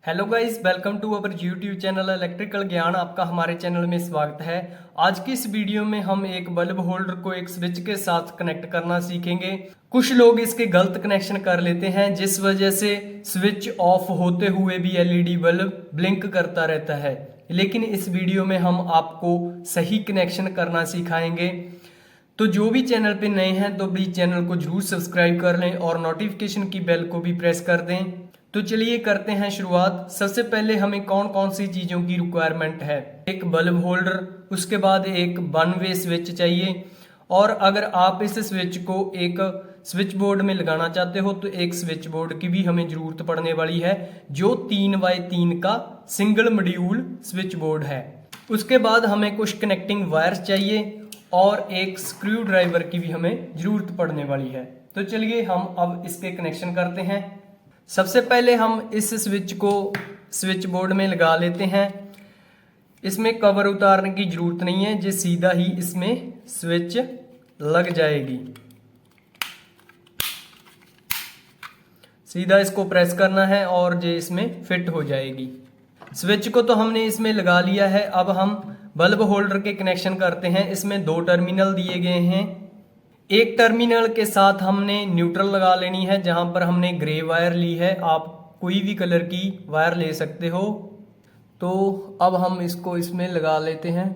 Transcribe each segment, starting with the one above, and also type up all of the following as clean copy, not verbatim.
Hello guys, welcome to our YouTube channel electrical Gyan. आपका हमारे channel में स्वागत है। आज की इस वीडियो में हम एक बल्ब होल्डर को एक स्विच के साथ कनेक्ट करना सीखेंगे। कुछ लोग इसके गलत कनेक्शन कर लेते हैं, जिस वजह से स्विच ऑफ होते हुए भी एलईडी बल्ब ब्लिंक करता रहता है। लेकिन इस वीडियो में हम आपको सही कनेक्शन करना सिखाएंगे। तो जो भी चैनल पे नए हैं तो प्लीज चैनल को जरूर सब्सक्राइब कर लें और नोटिफिकेशन की बेल को भी प्रेस कर दें। तो चलिए करते हैं शुरुआत। सबसे पहले हमें कौन कौन सी चीज़ों की रिक्वायरमेंट है। एक बल्ब होल्डर, उसके बाद एक वन वे स्विच चाहिए, और अगर आप इस स्विच को एक स्विच बोर्ड में लगाना चाहते हो तो एक स्विच बोर्ड की भी हमें ज़रूरत पड़ने वाली है, जो 3x3 का सिंगल मॉड्यूल स्विच बोर्ड है। उसके बाद हमें कुछ कनेक्टिंग वायर्स चाहिए और एक स्क्रू ड्राइवर की भी हमें ज़रूरत पड़ने वाली है। तो चलिए हम अब इसके कनेक्शन करते हैं। सबसे पहले हम इस स्विच को स्विच बोर्ड में लगा लेते हैं। इसमें कवर उतारने की जरूरत नहीं है, जो सीधा ही इसमें स्विच लग जाएगी। सीधा इसको प्रेस करना है और ये इसमें फिट हो जाएगी। स्विच को तो हमने इसमें लगा लिया है। अब हम बल्ब होल्डर के कनेक्शन करते हैं। इसमें 2 टर्मिनल दिए गए हैं। एक टर्मिनल के साथ हमने न्यूट्रल लगा लेनी है, जहां पर हमने ग्रे वायर ली है। आप कोई भी कलर की वायर ले सकते हो। तो अब हम इसको इसमें लगा लेते हैं।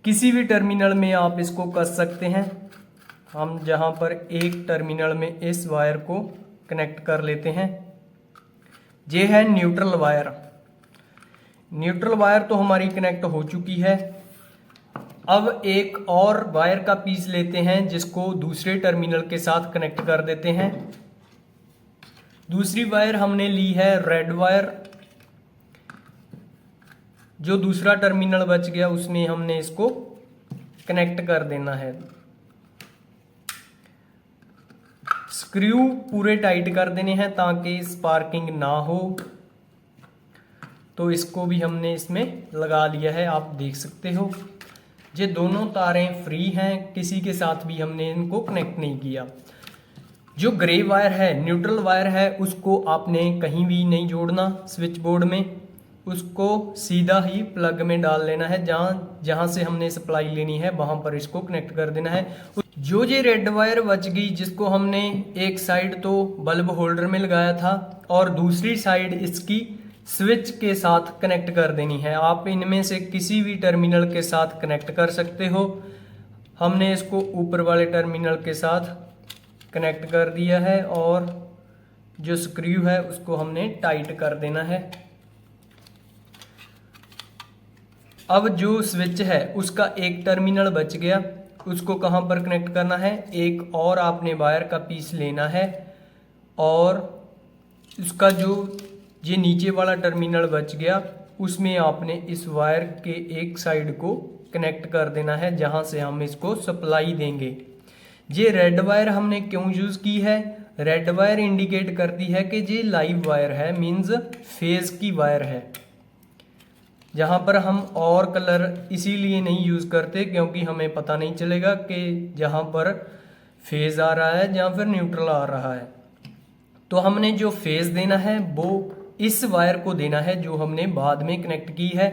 किसी भी टर्मिनल में आप इसको कस सकते हैं। हम जहां पर एक टर्मिनल में इस वायर को कनेक्ट कर लेते हैं। ये है न्यूट्रल वायर। न्यूट्रल वायर तो हमारी कनेक्ट हो चुकी है। अब एक और वायर का पीस लेते हैं, जिसको दूसरे टर्मिनल के साथ कनेक्ट कर देते हैं। दूसरी वायर हमने ली है रेड वायर। जो दूसरा टर्मिनल बच गया उसमें हमने इसको कनेक्ट कर देना है। स्क्रू पूरे टाइट कर देने हैं ताकि स्पार्किंग ना हो। तो इसको भी हमने इसमें लगा लिया है, आप देख सकते हो। ये दोनों तारें फ्री हैं, किसी के साथ भी हमने इनको कनेक्ट नहीं किया। जो ग्रे वायर है, न्यूट्रल वायर है, उसको आपने कहीं भी नहीं जोड़ना स्विच बोर्ड में। उसको सीधा ही प्लग में डाल लेना है। जहां से हमने सप्लाई लेनी है वहां पर इसको कनेक्ट कर देना है। जो ये रेड वायर बच गई, जिसको हमने एक साइड तो बल्ब होल्डर में लगाया था और दूसरी साइड इसकी स्विच के साथ कनेक्ट कर देनी है। आप इनमें से किसी भी टर्मिनल के साथ कनेक्ट कर सकते हो। हमने इसको ऊपर वाले टर्मिनल के साथ कनेक्ट कर दिया है और जो स्क्रू है उसको हमने टाइट कर देना है। अब जो स्विच है उसका एक टर्मिनल बच गया, उसको कहाँ पर कनेक्ट करना है। एक और आपने वायर का पीस लेना है और उसका जो ये नीचे वाला टर्मिनल बच गया उसमें आपने इस वायर के एक साइड को कनेक्ट कर देना है, जहां से हम इसको सप्लाई देंगे। ये रेड वायर हमने क्यों यूज़ की है? रेड वायर इंडिकेट करती है कि ये लाइव वायर है, मींस फेज की वायर है। जहां पर हम और कलर इसीलिए नहीं यूज़ करते क्योंकि हमें पता नहीं चलेगा कि जहां पर फेज आ रहा है या फिर न्यूट्रल आ रहा है। तो हमने जो फेज देना है वो इस वायर को देना है, जो हमने बाद में कनेक्ट की है।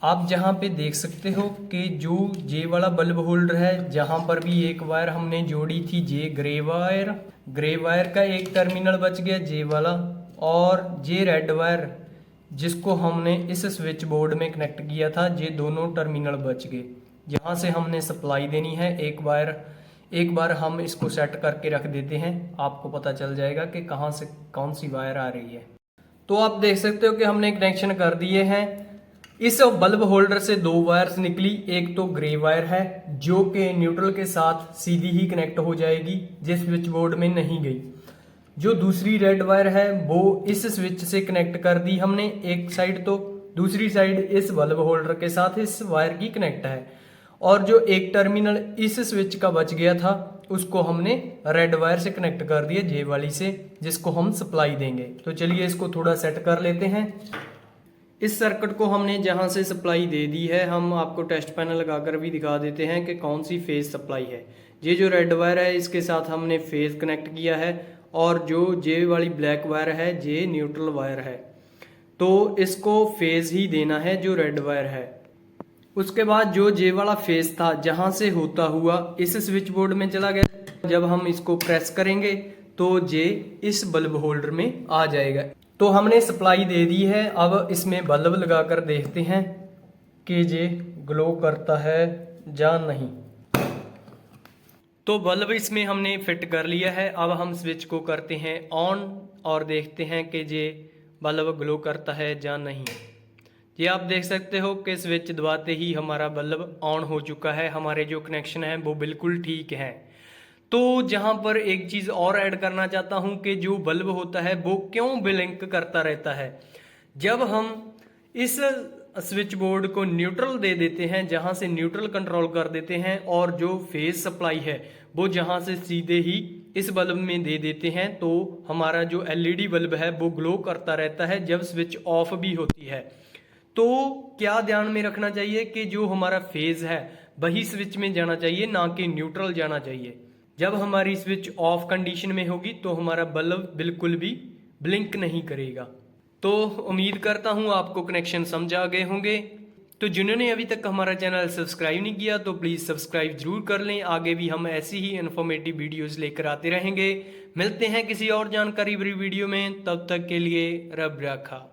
आप जहां पे देख सकते हो कि जो जे वाला बल्ब होल्डर है, जहां पर भी एक वायर हमने जोड़ी थी जे ग्रे वायर का एक टर्मिनल बच गया जे वाला, और जे रेड वायर जिसको हमने इस स्विच बोर्ड में कनेक्ट किया था, ये दोनों टर्मिनल बच गए। जहां से हमने सप्लाई देनी है एक बार हम इसको सेट करके रख देते हैं, आपको पता चल जाएगा कि कहां से कौन सी वायर आ रही है। तो आप देख सकते हो कि हमने कनेक्शन कर दिए हैं। इस बल्ब होल्डर से 2 वायर्स निकली। एक तो ग्रे वायर है जो कि न्यूट्रल के साथ सीधी ही कनेक्ट हो जाएगी, जिस स्विच बोर्ड में नहीं गई। जो दूसरी रेड वायर है वो इस स्विच से कनेक्ट कर दी हमने एक साइड, तो दूसरी साइड इस बल्ब होल्डर के साथ इस वायर की कनेक्ट है। और जो एक टर्मिनल इस स्विच का बच गया था उसको हमने रेड वायर से कनेक्ट कर दिया जे वाली से, जिसको हम सप्लाई देंगे। तो चलिए इसको थोड़ा सेट कर लेते हैं। इस सर्किट को हमने जहां से सप्लाई दे दी है, हम आपको टेस्ट पैनल लगाकर भी दिखा देते हैं कि कौन सी फेज सप्लाई है। ये जो रेड वायर है इसके साथ हमने फेज कनेक्ट किया है, और जो जे वाली ब्लैक वायर है ये न्यूट्रल वायर है। तो इसको फेज ही देना है जो रेड वायर है। उसके बाद जो जे वाला फेज था जहां से होता हुआ इस स्विच बोर्ड में चला गया, जब हम इसको प्रेस करेंगे तो जे इस बल्ब होल्डर में आ जाएगा। तो हमने सप्लाई दे दी है। अब इसमें बल्ब लगाकर देखते हैं कि जे ग्लो करता है या नहीं। तो बल्ब इसमें हमने फिट कर लिया है। अब हम स्विच को करते हैं ऑन और देखते हैं कि जे बल्ब ग्लो करता है या नहीं। ये आप देख सकते हो कि स्विच दबाते ही हमारा बल्ब ऑन हो चुका है। हमारे जो कनेक्शन है वो बिल्कुल ठीक है। तो जहां पर एक चीज और ऐड करना चाहता हूं कि जो बल्ब होता है वो क्यों ब्लिंक करता रहता है। जब हम इस स्विच बोर्ड को न्यूट्रल दे देते हैं, जहां से न्यूट्रल कंट्रोल कर देते हैं, और जो फेज सप्लाई है वो जहां से सीधे ही इस बल्ब में दे देते हैं, तो हमारा जो एलईडी बल्ब है वो ग्लो करता रहता है जब स्विच ऑफ भी होती है। तो क्या ध्यान में रखना चाहिए कि जो हमारा फेज है वही स्विच में जाना चाहिए, ना कि न्यूट्रल जाना चाहिए। जब हमारी स्विच ऑफ कंडीशन में होगी तो हमारा बल्ब बिल्कुल भी ब्लिंक नहीं करेगा। तो उम्मीद करता हूं आपको कनेक्शन समझ आ गए होंगे। तो जिन्होंने अभी तक हमारा चैनल सब्सक्राइब नहीं किया तो प्लीज़ सब्सक्राइब जरूर कर लें। आगे भी हम ऐसी ही इन्फॉर्मेटिव वीडियोस लेकर आते रहेंगे। मिलते हैं किसी और जानकारी भरी वीडियो में, तब तक के लिए रब रखा।